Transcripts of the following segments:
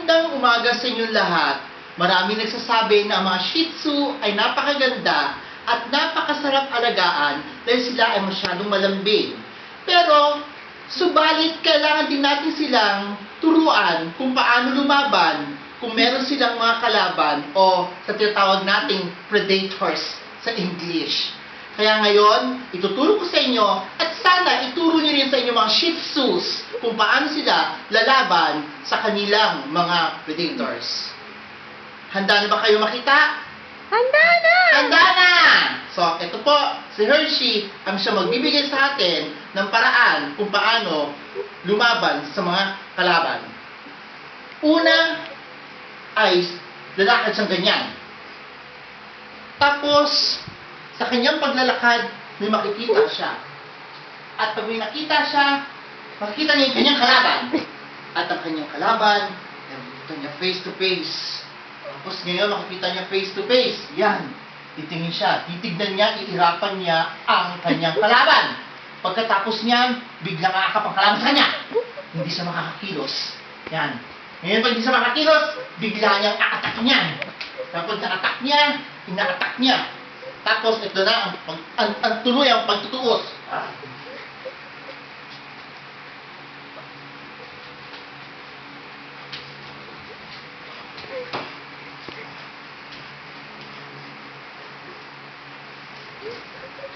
Magandang umaga sa inyong lahat. Maraming nagsasabi na ang mga Shih Tzu ay napakaganda at napakasarap alagaan dahil sila ay masyadong malambing. Pero, subalit kailangan din natin silang turuan kung paano lumaban kung meron silang mga kalaban o sa tinatawag nating predators sa English. Kaya ngayon, ituturo ko sa inyo at sana ituro niyo rin sa inyo mga Shih Tzus kung paano sila lalaban sa kanilang mga predators. Handa na ba kayo makita? Handa na! Handa na! So, ito po, si Hershey ang siya magbibigay sa atin ng paraan kung paano lumaban sa mga kalaban. Una ay lalakad siyang ganyan. Tapos, sa kanyang paglalakad, may makikita siya. At pag may nakita siya, makikita niya yung kanyang kalaban. At ang kanyang kalaban, makikita niya face to face. Tapos ngayon, makikita niya face to face. Yan. Titingin siya. Titignan niya, iirapan niya ang kanyang kalaban. Pagkatapos niyan, biglang aakap ang kalaban sa kanya. Hindi siya makakakilos. Yan. Ngayon, pag hindi siya makakilos, bigla niyang a-attack niyan. Tapos na-attack niya, ina-attack niya. Tapos ito na ang tuluyang pagtutuos.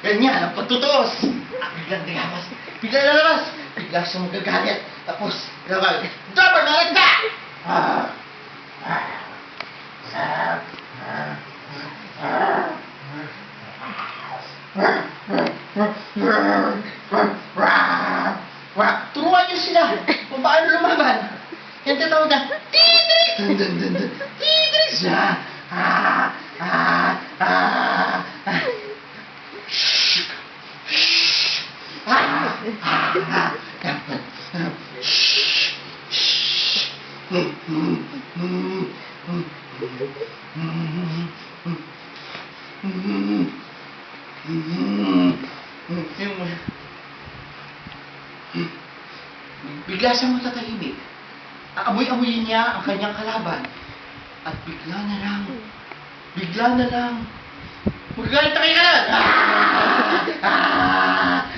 Ganyan ang pagtutuos. Biglang lalabas. Biglang lalabas. Bigla siyang magagalit. Tapos, lalabas. Double na lang ka! Turuan niyo sila kung paano lumaban. Yan tinatawag na, Tidris! Tidris! Bigla siyang matatahimik. Aamoy-amoyin niya ang kanyang kalaban. At bigla na lang, magagalit na kayo kanan!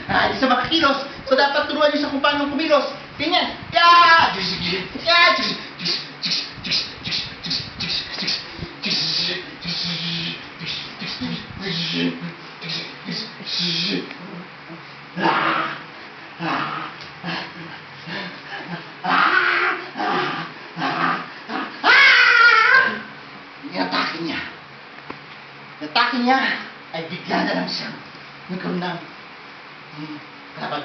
Hindi siya makakilos. So dapat turuan niyo siya kung paano kumilos. Ganyan. Atake niya ay bigla na lang siyang nagkaroon ng dapat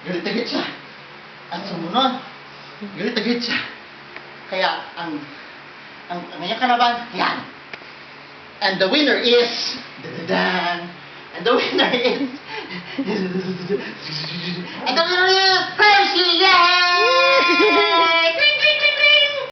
galit agad siya. At sumunod, galit agad siya. Kaya ang kanyang kalaban, yan. And the winner is and the winner is and the winner is Hershey! Yay!